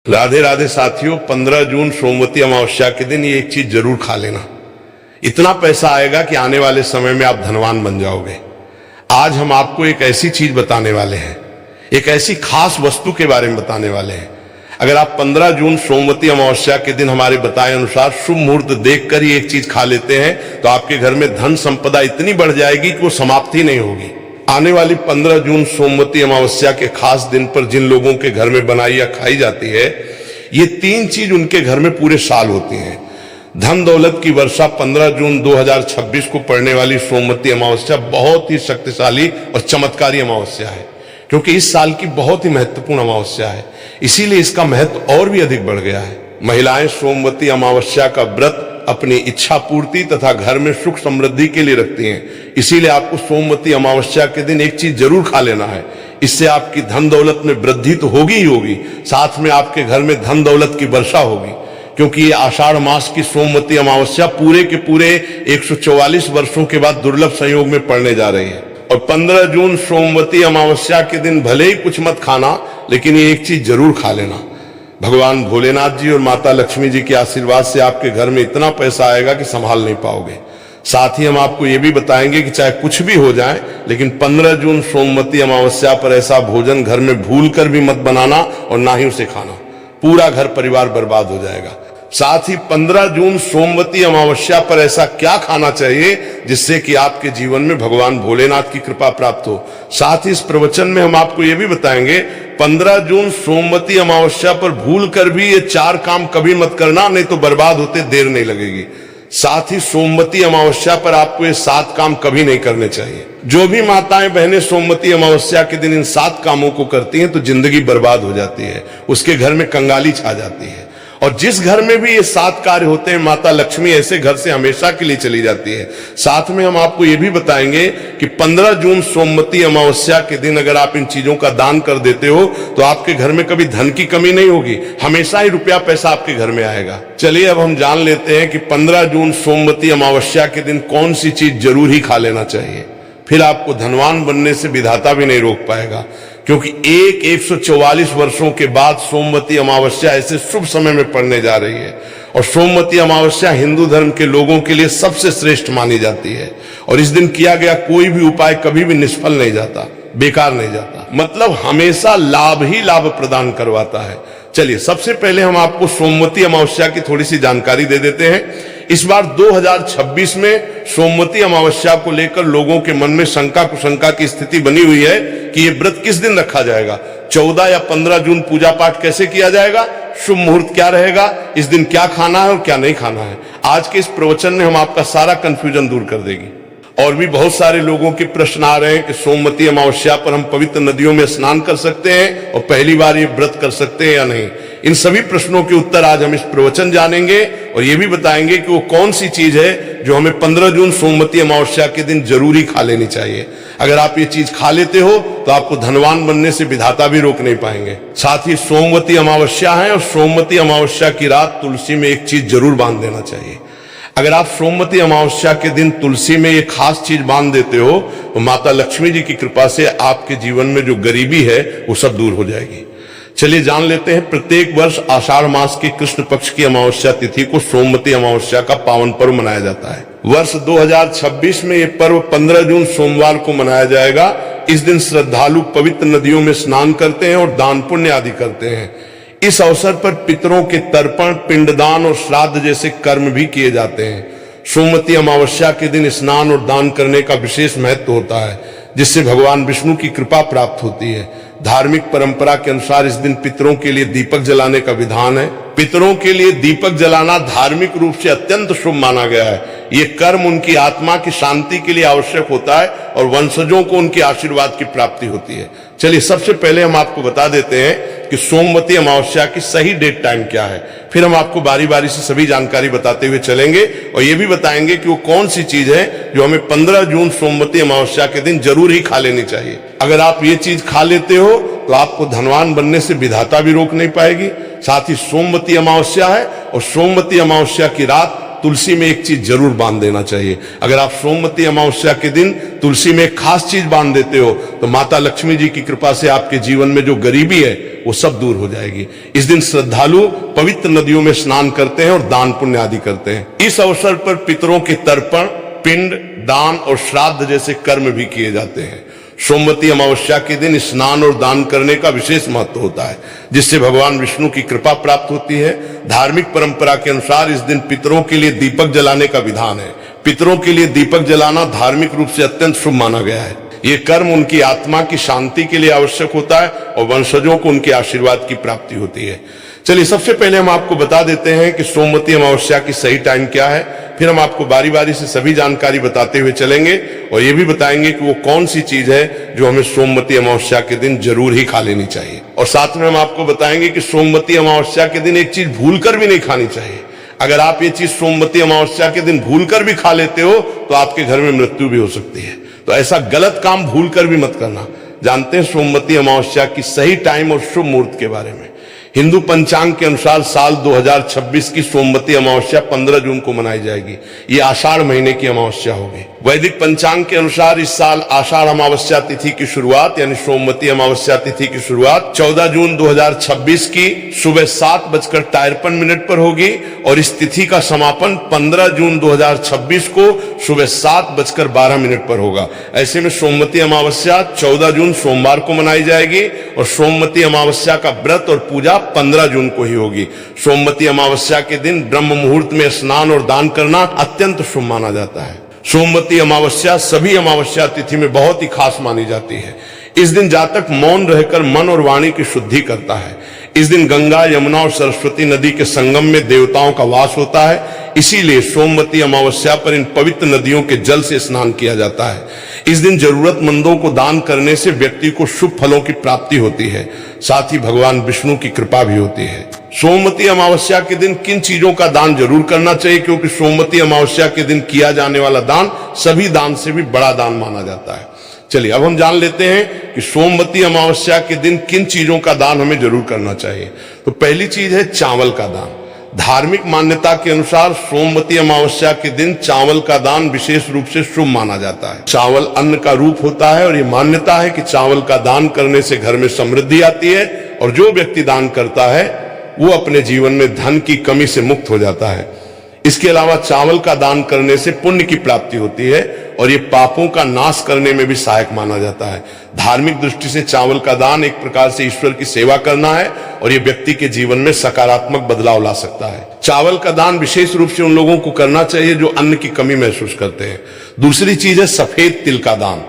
राधे राधे साथियों, 15 जून सोमवती अमावस्या के दिन ये एक चीज जरूर खा लेना। इतना पैसा आएगा कि आने वाले समय में आप धनवान बन जाओगे। आज हम आपको एक ऐसी चीज बताने वाले हैं, एक ऐसी खास वस्तु के बारे में बताने वाले हैं। अगर आप 15 जून सोमवती अमावस्या के दिन हमारे बताए अनुसार शुभ मुहूर्त देखकर ही एक चीज खा लेते हैं तो आपके घर में धन संपदा इतनी बढ़ जाएगी कि वो समाप्ति नहीं होगी। आने वाली 15 जून सोमवती अमावस्या के खास दिन पर जिन लोगों के घर में बनाई या खाई जाती है, ये 3 चीज उनके घर में पूरे साल होती हैं। धन दौलत की वर्षा 15 जून 2026 को पड़ने वाली सोमवती अमावस्या बहुत ही शक्तिशाली और चमत्कारी अमावस्या है, क्योंकि इस साल की बहुत ही महत्वपूर्ण अमावस्या है। इसीलिए इसका महत्व और भी अधिक बढ़ गया है। महिलाएं सोमवती अमावस्या का व्रत अपनी इच्छा पूर्ति तथा घर में सुख समृद्धि के लिए रखती हैं। इसीलिए आपको सोमवती अमावस्या के दिन एक चीज जरूर खा लेना है। इससे आपकी धन दौलत में वृद्धि तो होगी ही होगी, साथ में आपके घर में धन दौलत की वर्षा होगी, क्योंकि ये आषाढ़ मास की सोमवती अमावस्या पूरे के पूरे 144 वर्षों के बाद दुर्लभ संयोग में पड़ने जा रही है। और 15 जून सोमवती अमावस्या के दिन भले ही कुछ मत खाना, लेकिन ये एक चीज जरूर खा लेना। भगवान भोलेनाथ जी और माता लक्ष्मी जी के आशीर्वाद से आपके घर में इतना पैसा आएगा कि संभाल नहीं पाओगे। साथ ही हम आपको ये भी बताएंगे कि चाहे कुछ भी हो जाए, लेकिन 15 जून सोमवती अमावस्या पर ऐसा भोजन घर में भूल कर भी मत बनाना और ना ही उसे खाना, पूरा घर परिवार बर्बाद हो जाएगा। साथ ही 15 जून सोमवती अमावस्या पर ऐसा क्या खाना चाहिए जिससे कि आपके जीवन में भगवान भोलेनाथ की कृपा प्राप्त हो। साथ ही इस प्रवचन में हम आपको यह भी बताएंगे 15 जून सोमवती अमावस्या पर भूल कर भी ये 4 काम कभी मत करना, नहीं तो बर्बाद होते देर नहीं लगेगी। साथ ही सोमवती अमावस्या पर आपको ये 7 काम कभी नहीं करने चाहिए। जो भी माताएं बहनें सोमवती अमावस्या के दिन इन 7 कामों को करती हैं तो जिंदगी बर्बाद हो जाती है, उसके घर में कंगाली छा जाती है। और जिस घर में भी ये 7 कार्य होते हैं, माता लक्ष्मी ऐसे घर से हमेशा के लिए चली जाती है। साथ में हम आपको ये भी बताएंगे कि 15 जून सोमवती अमावस्या के दिन अगर आप इन चीजों का दान कर देते हो तो आपके घर में कभी धन की कमी नहीं होगी, हमेशा ही रुपया पैसा आपके घर में आएगा। चलिए अब हम जान लेते हैं कि 15 जून सोमवती अमावस्या के दिन कौन सी चीज जरूर ही खा लेना चाहिए। फिर आपको धनवान बनने से विधाता भी नहीं रोक पाएगा, क्योंकि 144 वर्षों के बाद सोमवती अमावस्या ऐसे शुभ समय में पड़ने जा रही है। और सोमवती अमावस्या हिंदू धर्म के लोगों के लिए सबसे श्रेष्ठ मानी जाती है। और इस दिन किया गया कोई भी उपाय कभी भी निष्फल नहीं जाता, बेकार नहीं जाता, मतलब हमेशा लाभ ही लाभ प्रदान करवाता है। चलिए सबसे पहले हम आपको सोमवती अमावस्या की थोड़ी सी जानकारी दे देते हैं। इस बार 2026 में सोमवती अमावस्या को लेकर लोगों के मन में शंका कुशंका की स्थिति बनी हुई है कि ये व्रत किस दिन रखा जाएगा, 14 या 15 जून पूजा पाठ कैसे किया जाएगा, शुभ मुहूर्त क्या रहेगा, इस दिन क्या खाना है और क्या नहीं खाना है। आज के इस प्रवचन में हम आपका सारा कंफ्यूजन दूर कर देगी। और भी बहुत सारे लोगों के प्रश्न आ रहे हैं कि सोमवती अमावस्या पर हम पवित्र नदियों में स्नान कर सकते हैं और पहली बार ये व्रत कर सकते हैं या नहीं। इन सभी प्रश्नों के उत्तर आज हम इस प्रवचन जानेंगे और ये भी बताएंगे कि वो कौन सी चीज है जो हमें 15 जून सोमवती अमावस्या के दिन जरूरी खा लेनी चाहिए। अगर आप ये चीज खा लेते हो तो आपको धनवान बनने से विधाता भी रोक नहीं पाएंगे। साथ ही सोमवती अमावस्या है और सोमवती अमावस्या की रात तुलसी में एक चीज जरूर बांध देना चाहिए। अगर आप सोमवती अमावस्या के दिन तुलसी में ये खास चीज बांध देते हो तो माता लक्ष्मी जी की कृपा से आपके जीवन में जो गरीबी है वो सब दूर हो जाएगी। चलिए जान लेते हैं। प्रत्येक वर्ष आषाढ़ मास की कृष्ण पक्ष की अमावस्या तिथि को सोमवती अमावस्या का पावन पर्व मनाया जाता है। वर्ष 2026 में ये पर्व 15 जून सोमवार को मनाया जाएगा। इस दिन श्रद्धालु पवित्र नदियों में स्नान करते हैं और दान पुण्य आदि करते हैं। इस अवसर पर पितरों के तर्पण, पिंडदान और श्राद्ध जैसे कर्म भी किए जाते हैं। सोमवती अमावस्या के दिन स्नान और दान करने का विशेष महत्व होता है, जिससे भगवान विष्णु की कृपा प्राप्त होती है। धार्मिक परंपरा के अनुसार इस दिन पितरों के लिए दीपक जलाने का विधान है। पितरों के लिए दीपक जलाना धार्मिक रूप से अत्यंत शुभ माना गया है। ये कर्म उनकी आत्मा की शांति के लिए आवश्यक होता है और वंशजों को उनके आशीर्वाद की प्राप्ति होती है। चलिए सबसे पहले हम आपको बता देते हैं कि सोमवती अमावस्या की सही डेट टाइम क्या है। फिर हम आपको बारी बारी से सभी जानकारी बताते हुए चलेंगे और ये भी बताएंगे कि वो कौन सी चीज है जो हमें 15 जून सोमवती अमावस्या के दिन जरूर ही खा लेनी चाहिए। अगर आप ये चीज खा लेते हो तो आपको धनवान बनने से विधाता भी रोक नहीं पाएगी। साथ ही सोमवती अमावस्या है और सोमवती अमावस्या की रात तुलसी में एक चीज जरूर बांध देना चाहिए। अगर आप सोमवती अमावस्या के दिन तुलसी में एक खास चीज बांध देते हो तो माता लक्ष्मी जी की कृपा से आपके जीवन में जो गरीबी है वो सब दूर हो जाएगी। इस दिन श्रद्धालु पवित्र नदियों में स्नान करते हैं और दान पुण्य आदि करते हैं। इस अवसर पर पितरों के तर्पण, पिंड, दान और श्राद्ध जैसे कर्म भी किए जाते हैं। सोमवती अमावस्या के दिन स्नान और दान करने का विशेष महत्व होता है, जिससे भगवान विष्णु की कृपा प्राप्त होती है। धार्मिक परंपरा के अनुसार इस दिन पितरों के लिए दीपक जलाने का विधान है। पितरों के लिए दीपक जलाना धार्मिक रूप से अत्यंत शुभ माना गया है। ये कर्म उनकी आत्मा की शांति के लिए आवश्यक होता है और वंशजों को उनके आशीर्वाद की प्राप्ति होती है। चलिए, सबसे पहले हम आपको बता देते हैं कि सोमवती अमावस्या की सही टाइम क्या है। फिर हम आपको बारी बारी से सभी जानकारी बताते हुए चलेंगे और ये भी बताएंगे कि वो कौन सी चीज है जो हमें सोमवती अमावस्या के दिन जरूर ही खा लेनी चाहिए। और साथ में हम आपको बताएंगे कि सोमवती अमावस्या के दिन एक चीज भूलकर भी नहीं खानी चाहिए। अगर आप ये चीज सोमवती अमावस्या के दिन भूलकर भी खा लेते हो तो आपके घर में मृत्यु भी हो सकती है। तो ऐसा गलत काम भूलकर भी मत करना। जानते हैं सोमवती अमावस्या की सही टाइम और शुभ मुहूर्त के बारे में। हिंदू पंचांग के अनुसार साल 2026 की सोमवती अमावस्या 15 जून को मनाई जाएगी। ये आषाढ़ महीने की अमावस्या होगी। वैदिक पंचांग के अनुसार इस साल आषाढ़ अमावस्या तिथि की शुरुआत यानी सोमवती अमावस्या तिथि की शुरुआत 14 जून 2026 की सुबह 7:53 पर होगी और इस तिथि का समापन 15 जून 2026 को सुबह 7:12 पर होगा। ऐसे में सोमवती अमावस्या 14 जून सोमवार को मनाई जाएगी और सोमवती अमावस्या का व्रत और पूजा 15 जून को ही होगी। सोमवती अमावस्या के दिन ब्रह्म मुहूर्त में स्नान और दान करना अत्यंत शुभ माना जाता है। सोमवती अमावस्या सभी अमावस्या तिथि में बहुत ही खास मानी जाती है। इस दिन जातक मौन रहकर मन और वाणी की शुद्धि करता है। इस दिन गंगा, यमुना और सरस्वती नदी के संगम में देवताओं का वास होता है। इसीलिए सोमवती अमावस्या पर इन पवित्र नदियों के जल से स्नान किया जाता है। इस दिन जरूरतमंदों को दान करने से व्यक्ति को शुभ फलों की प्राप्ति होती है। साथ ही भगवान विष्णु की कृपा भी होती है। सोमवती अमावस्या के दिन किन चीजों का दान जरूर करना चाहिए, क्योंकि सोमवती अमावस्या के दिन किया जाने वाला दान सभी दान से भी बड़ा दान माना जाता है। चलिए, अब हम जान लेते हैं कि सोमवती अमावस्या के दिन किन चीजों का दान हमें जरूर करना चाहिए। तो पहली चीज है चावल का दान। धार्मिक मान्यता के अनुसार सोमवती अमावस्या के दिन चावल का दान विशेष रूप से शुभ माना जाता है। चावल अन्न का रूप होता है और ये मान्यता है कि चावल का दान करने से घर में समृद्धि आती है और जो व्यक्ति दान करता है वो अपने जीवन में धन की कमी से मुक्त हो जाता है। इसके अलावा चावल का दान करने से पुण्य की प्राप्ति होती है और ये पापों का नाश करने में भी सहायक माना जाता है। धार्मिक दृष्टि से चावल का दान एक प्रकार से ईश्वर की सेवा करना है और ये व्यक्ति के जीवन में सकारात्मक बदलाव ला सकता है। चावल का दान विशेष रूप से उन लोगों को करना चाहिए जो अन्न की कमी महसूस करते हैं। दूसरी चीज है सफेद तिल का दान।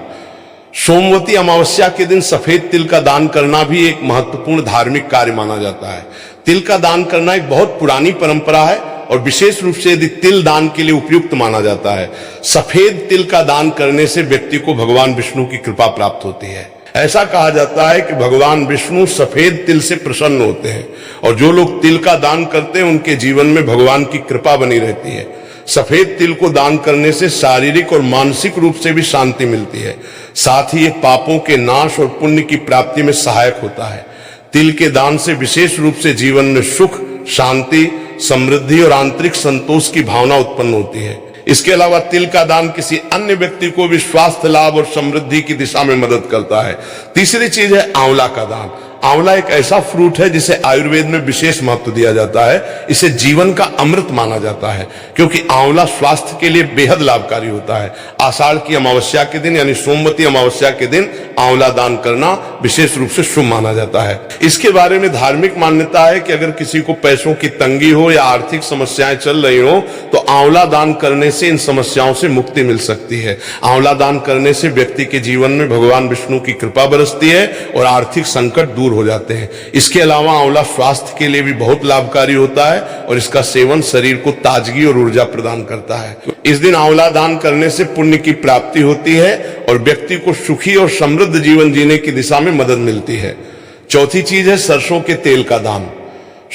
सोमवती अमावस्या के दिन सफेद तिल का दान करना भी एक महत्वपूर्ण धार्मिक कार्य माना जाता है। तिल का दान करना एक बहुत पुरानी परंपरा है और विशेष रूप से यदि तिल दान के लिए उपयुक्त माना जाता है। सफेद तिल का दान करने से व्यक्ति को भगवान विष्णु की कृपा प्राप्त होती है। ऐसा कहा जाता है कि भगवान विष्णु सफेद तिल से प्रसन्न होते हैं और जो लोग तिल का दान करते हैं उनके जीवन में भगवान की कृपा बनी रहती है। सफेद तिल को दान करने से शारीरिक और मानसिक रूप से भी शांति मिलती है। साथ ही ये पापों के नाश और पुण्य की प्राप्ति में सहायक होता है। तिल के दान से विशेष रूप से जीवन में सुख, शांति, समृद्धि और आंतरिक संतोष की भावना उत्पन्न होती है। इसके अलावा तिल का दान किसी अन्य व्यक्ति को भी स्वास्थ्य लाभ और समृद्धि की दिशा में मदद करता है। तीसरी चीज है आंवला का दान। आंवला एक ऐसा फ्रूट है जिसे आयुर्वेद में विशेष महत्व दिया जाता है। इसे जीवन का अमृत माना जाता है क्योंकि आंवला स्वास्थ्य के लिए बेहद लाभकारी होता है। आषाढ़ की अमावस्या के दिन यानी सोमवती अमावस्या के दिन आंवला दान करना विशेष रूप से शुभ माना जाता है। इसके बारे में धार्मिक मान्यता है कि अगर किसी को पैसों की तंगी हो या आर्थिक समस्याएं चल रही हो तो आंवला दान करने से इन समस्याओं से मुक्ति मिल सकती है। आंवला दान करने से व्यक्ति के जीवन में भगवान विष्णु की कृपा बरसती है और आर्थिक संकट दूर हो जाते हैं। इसके अलावा आंवला स्वास्थ्य के लिए भी बहुत लाभकारी होता है और इसका सेवन शरीर को ताजगी और ऊर्जा प्रदान करता है। इस दिन आंवला दान करने से पुण्य की प्राप्ति होती है और व्यक्ति को सुखी और समृद्ध जीवन जीने की दिशा में मदद मिलती है। चौथी चीज है सरसों के तेल का दान।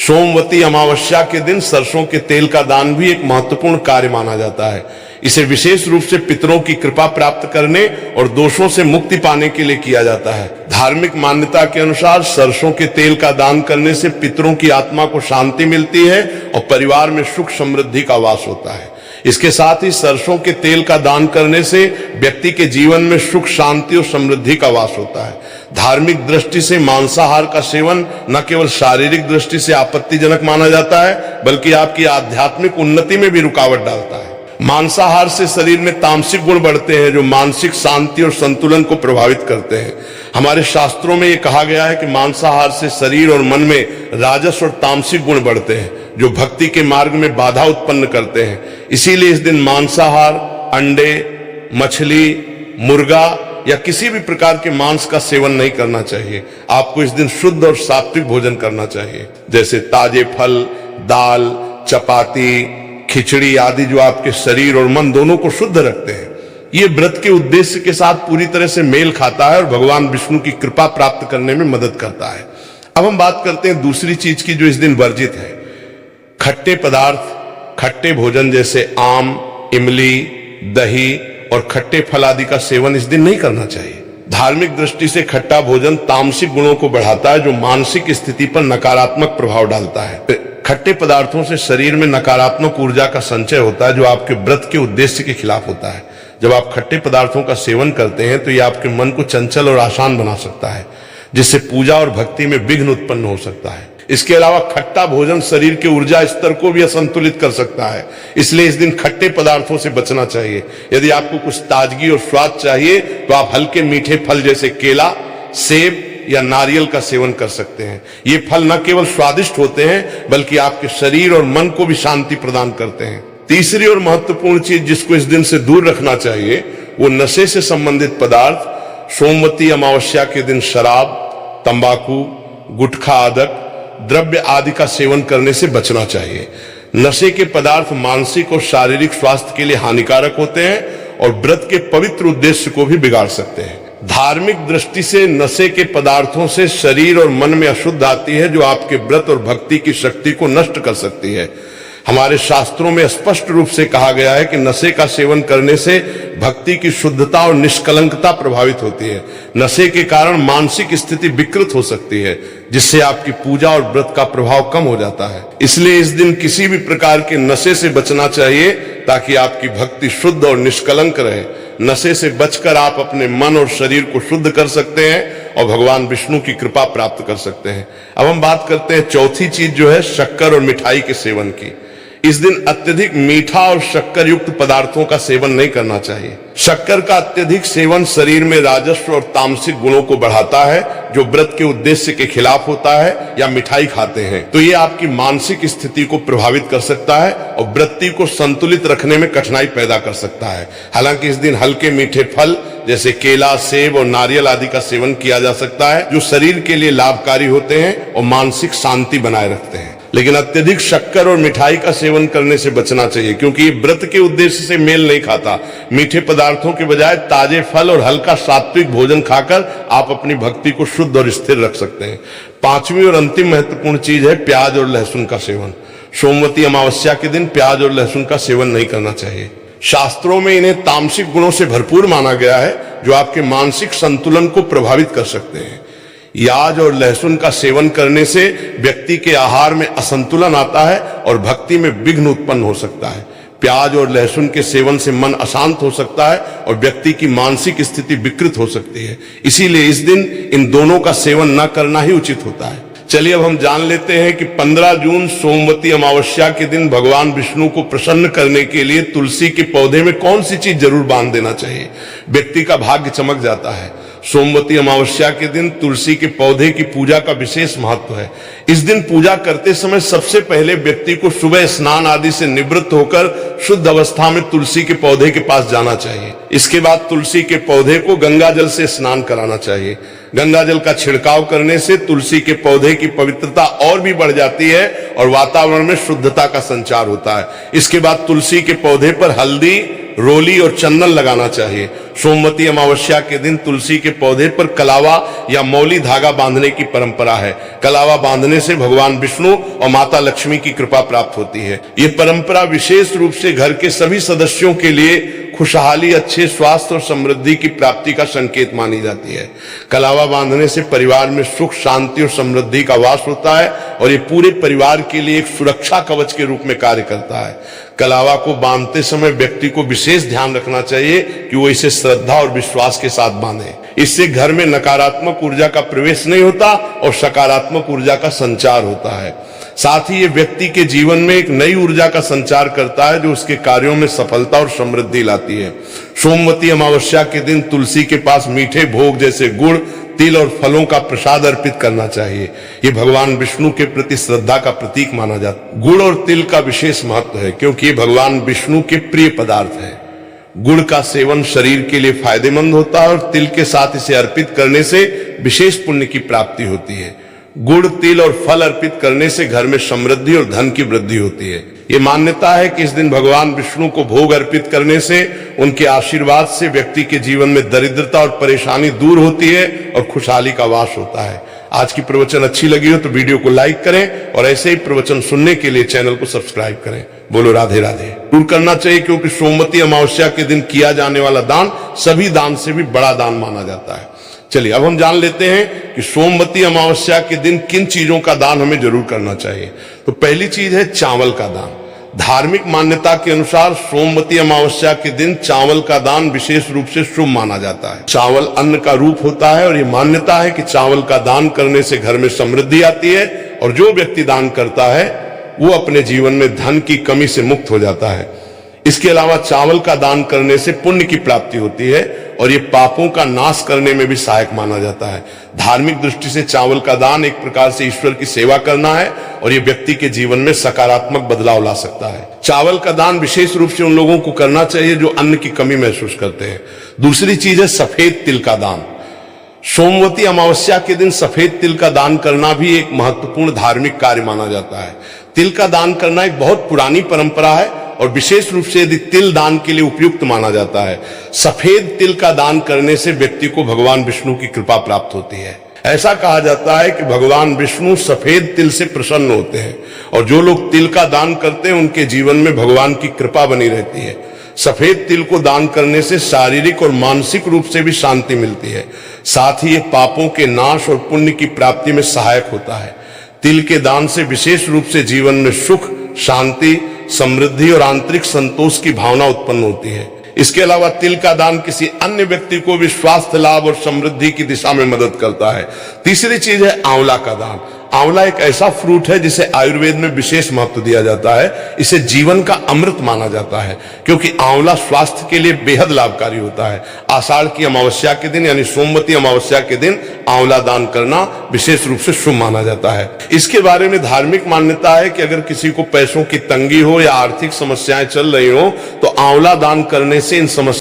सोमवती अमावस्या के दिन सरसों के तेल का दान भी एक महत्वपूर्ण कार्य माना जाता है। इसे विशेष रूप से पितरों की कृपा प्राप्त करने और दोषों से मुक्ति पाने के लिए किया जाता है। धार्मिक मान्यता के अनुसार सरसों के तेल का दान करने से पितरों की आत्मा को शांति मिलती है और परिवार में सुख समृद्धि का वास होता है। इसके साथ ही सरसों के तेल का दान करने से व्यक्ति के जीवन में सुख शांति और समृद्धि का वास होता है। धार्मिक दृष्टि से मांसाहार का सेवन न केवल शारीरिक दृष्टि से आपत्तिजनक माना जाता है, बल्कि आपकी आध्यात्मिक उन्नति में भी रुकावट डालता है। मांसाहार से शरीर में तामसिक गुण बढ़ते हैं जो मानसिक शांति और संतुलन को प्रभावित करते हैं। हमारे शास्त्रों में यह कहा गया है कि मांसाहार से शरीर और मन में राजस और तामसिक गुण बढ़ते हैं जो भक्ति के मार्ग में बाधा उत्पन्न करते हैं। इसीलिए इस दिन मांसाहार, अंडे, मछली, मुर्गा या किसी भी प्रकार के मांस का सेवन नहीं करना चाहिए। आपको इस दिन शुद्ध और सात्विक भोजन करना चाहिए, जैसे ताजे फल, दाल, चपाती, खिचड़ी आदि जो आपके शरीर और मन दोनों को शुद्ध रखते हैं। ये व्रत के उद्देश्य के साथ पूरी तरह से मेल खाता है और भगवान विष्णु की कृपा प्राप्त करने में मदद करता है। अब हम बात करते हैं दूसरी चीज की जो इस दिन वर्जित है। खट्टे पदार्थ, खट्टे भोजन जैसे आम, इमली, दही और खट्टे फल आदि का सेवन इस दिन नहीं करना चाहिए। धार्मिक दृष्टि से खट्टा भोजन तामसिक गुणों को बढ़ाता है जो मानसिक स्थिति पर नकारात्मक प्रभाव डालता है। खट्टे पदार्थों से शरीर में नकारात्मक ऊर्जा का संचय होता है जो आपके व्रत के उद्देश्य के खिलाफ होता है। जब आप खट्टे पदार्थों का सेवन करते हैं तो यह आपके मन को चंचल और आसान बना सकता है, जिससे पूजा और भक्ति में विघ्न उत्पन्न हो सकता है। इसके अलावा खट्टा भोजन शरीर के ऊर्जा स्तर को भी असंतुलित कर सकता है, इसलिए इस दिन खट्टे पदार्थों से बचना चाहिए। यदि आपको कुछ ताजगी और स्वाद चाहिए तो आप हल्के मीठे फल जैसे केला, सेब या नारियल का सेवन कर सकते हैं। ये फल न केवल स्वादिष्ट होते हैं बल्कि आपके शरीर और मन को भी शांति प्रदान करते हैं। तीसरी और महत्वपूर्ण चीज जिसको इस दिन से दूर रखना चाहिए वो नशे से संबंधित पदार्थ। सोमवती अमावस्या के दिन शराब, तंबाकू, गुटखा आदक द्रव्य आदि का सेवन करने से बचना चाहिए। नशे के पदार्थ मानसिक और शारीरिक स्वास्थ्य के लिए हानिकारक होते हैं और व्रत के पवित्र उद्देश्य को भी बिगाड़ सकते हैं। धार्मिक दृष्टि से नशे के पदार्थों से शरीर और मन में अशुद्ध आती है जो आपके व्रत और भक्ति की शक्ति को नष्ट कर सकती है। हमारे शास्त्रों में स्पष्ट रूप से कहा गया है कि नशे का सेवन करने से भक्ति की शुद्धता और निष्कलंकता प्रभावित होती है। नशे के कारण मानसिक स्थिति विकृत हो सकती है, जिससे आपकी पूजा और व्रत का प्रभाव कम हो जाता है। इसलिए इस दिन किसी भी प्रकार के नशे से बचना चाहिए ताकि आपकी भक्ति शुद्ध और निष्कलंक रहे। नशे से बचकर आप अपने मन और शरीर को शुद्ध कर सकते हैं और भगवान विष्णु की कृपा प्राप्त कर सकते हैं। अब हम बात करते हैं चौथी चीज जो है शक्कर और मिठाई के सेवन की। इस दिन अत्यधिक मीठा और शक्कर युक्त पदार्थों का सेवन नहीं करना चाहिए। शक्कर का अत्यधिक सेवन शरीर में राजस्व और तामसिक गुणों को बढ़ाता है जो व्रत के उद्देश्य के खिलाफ होता है। या मिठाई खाते हैं तो ये आपकी मानसिक स्थिति को प्रभावित कर सकता है और व्रती को संतुलित रखने में कठिनाई पैदा कर सकता है। हालांकि इस दिन हल्के मीठे फल जैसे केला, सेब और नारियल आदि का सेवन किया जा सकता है जो शरीर के लिए लाभकारी होते हैं और मानसिक शांति बनाए रखते हैं। लेकिन अत्यधिक शक्कर और मिठाई का सेवन करने से बचना चाहिए क्योंकि ये व्रत के उद्देश्य से मेल नहीं खाता। मीठे पदार्थों के बजाय ताजे फल और हल्का सात्विक भोजन खाकर आप अपनी भक्ति को शुद्ध और स्थिर रख सकते हैं। पांचवी और अंतिम महत्वपूर्ण चीज है प्याज और लहसुन का सेवन। सोमवती अमावस्या के दिन प्याज और लहसुन का सेवन नहीं करना चाहिए। शास्त्रों में इन्हें तामसिक गुणों से भरपूर माना गया है जो आपके मानसिक संतुलन को प्रभावित कर सकते हैं। प्याज और लहसुन का सेवन करने से व्यक्ति के आहार में असंतुलन आता है और भक्ति में विघ्न उत्पन्न हो सकता है। प्याज और लहसुन के सेवन से मन अशांत हो सकता है और व्यक्ति की मानसिक स्थिति विकृत हो सकती है। इसीलिए इस दिन इन दोनों का सेवन न करना ही उचित होता है। चलिए अब हम जान लेते हैं कि 15 जून सोमवती अमावस्या के दिन भगवान विष्णु को प्रसन्न करने के लिए तुलसी के पौधे में कौन सी चीज जरूर बांध देना चाहिए। व्यक्ति का भाग्य चमक जाता है। सोमवती अमावस्या के दिन तुलसी के पौधे की पूजा का विशेष महत्व है। इस दिन पूजा करते समय सबसे पहले व्यक्ति को सुबह स्नान आदि से निवृत्त होकर शुद्ध अवस्था में तुलसी के पौधे के पास जाना चाहिए। इसके बाद तुलसी के पौधे को गंगा जल से स्नान कराना चाहिए। गंगा जल का छिड़काव करने से तुलसी के पौधे की पवित्रता और भी बढ़ जाती है और वातावरण में शुद्धता का संचार होता है। इसके बाद तुलसी के पौधे पर हल्दी, रोली और चंदन लगाना चाहिए। सोमवती अमावस्या के दिन तुलसी के पौधे पर कलावा या मौली धागा बांधने की परंपरा है। कलावा बांधने से भगवान विष्णु और माता लक्ष्मी की कृपा प्राप्त होती है। ये परंपरा विशेष रूप से घर के सभी सदस्यों के लिए खुशहाली, अच्छे स्वास्थ्य और समृद्धि की प्राप्ति का संकेत मानी जाती है। कलावा बांधने से परिवार में सुख, शांति और समृद्धि का वास होता है और ये पूरे परिवार के लिए एक सुरक्षा कवच के रूप में कार्य करता है। कलावा को बांधते समय व्यक्ति को विशेष ध्यान रखना चाहिए कि वो इसे श्रद्धा और विश्वास के साथ बांधे। इससे घर में नकारात्मक ऊर्जा का प्रवेश नहीं होता और सकारात्मक ऊर्जा का संचार होता है। साथ ही ये व्यक्ति के जीवन में एक नई ऊर्जा का संचार करता है जो उसके कार्यों में सफलता और समृद्धि लाती है। सोमवती अमावस्या के दिन तुलसी के पास मीठे भोग जैसे गुड़, तिल और फलों का प्रसाद अर्पित करना चाहिए। ये भगवान विष्णु के प्रति श्रद्धा का प्रतीक माना जाता है। गुड़ और तिल का विशेष महत्व है क्योंकि ये भगवान विष्णु के प्रिय पदार्थ है। गुड़ का सेवन शरीर के लिए फायदेमंद होता है और तिल के साथ इसे अर्पित करने से विशेष पुण्य की प्राप्ति होती है। गुड़, तिल और फल अर्पित करने से घर में समृद्धि और धन की वृद्धि होती है। ये मान्यता है कि इस दिन भगवान विष्णु को भोग अर्पित करने से, उनके आशीर्वाद से व्यक्ति के जीवन में दरिद्रता और परेशानी दूर होती है और खुशहाली का वास होता है। आज की प्रवचन अच्छी लगी हो तो वीडियो को लाइक करें और ऐसे ही प्रवचन सुनने के लिए चैनल को सब्सक्राइब करें। बोलो राधे राधे। जरूर करना चाहिए क्योंकि सोमवती अमावस्या के दिन किया जाने वाला दान सभी दान से भी बड़ा दान माना जाता है। चलिए अब हम जान लेते हैं कि सोमवती अमावस्या के दिन किन चीजों का दान हमें जरूर करना चाहिए। तो पहली चीज है चावल का दान। धार्मिक मान्यता के अनुसार सोमवती अमावस्या के दिन चावल का दान विशेष रूप से शुभ माना जाता है। चावल अन्न का रूप होता है और ये मान्यता है कि चावल का दान करने से घर में समृद्धि आती है और जो व्यक्ति दान करता है वो अपने जीवन में धन की कमी से मुक्त हो जाता है। इसके अलावा चावल का दान करने से पुण्य की प्राप्ति होती है और ये पापों का नाश करने में भी सहायक माना जाता है। धार्मिक दृष्टि से चावल का दान एक प्रकार से ईश्वर की सेवा करना है और ये व्यक्ति के जीवन में सकारात्मक बदलाव ला सकता है। चावल का दान विशेष रूप से उन लोगों को करना चाहिए जो अन्न की कमी महसूस करते हैं। दूसरी चीज है सफेद तिल का दान। सोमवती अमावस्या के दिन सफेद तिल का दान करना भी एक महत्वपूर्ण धार्मिक कार्य माना जाता है। तिल का दान करना एक बहुत पुरानी परंपरा है और विशेष रूप से यदि तिल दान के लिए उपयुक्त माना जाता है। सफेद तिल का दान करने से व्यक्ति को भगवान विष्णु की कृपा प्राप्त होती है। ऐसा कहा जाता है कि भगवान विष्णु सफेद तिल से प्रसन्न होते हैं और जो लोग तिल का दान करते हैं उनके जीवन में भगवान की कृपा बनी रहती है। सफेद तिल को दान करने से शारीरिक और मानसिक रूप से भी शांति मिलती है। साथ ही ये पापों के नाश और पुण्य की प्राप्ति में सहायक होता है। तिल के दान से विशेष रूप से जीवन में सुख, शांति, समृद्धि और आंतरिक संतोष की भावना उत्पन्न होती है। इसके अलावा तिल का दान किसी अन्य व्यक्ति को भी स्वास्थ्य लाभ और समृद्धि की दिशा में मदद करता है। तीसरी चीज है आंवला का दान। आंवला एक ऐसा फ्रूट है जिसे आयुर्वेद में विशेष महत्व दिया जाता है। इसे जीवन का अमृत माना जाता है क्योंकि आंवला स्वास्थ्य के लिए बेहद लाभकारी होता है। आषाढ़ की अमावस्या के दिन यानी सोमवती अमावस्या के दिन आंवला दान करना विशेष रूप से शुभ माना जाता है। इसके बारे में धार्मिक मान्यता है कि अगर किसी को पैसों की तंगी हो या आर्थिक समस्याएं चल रही हो तो आंवला दान करने से इन समस्या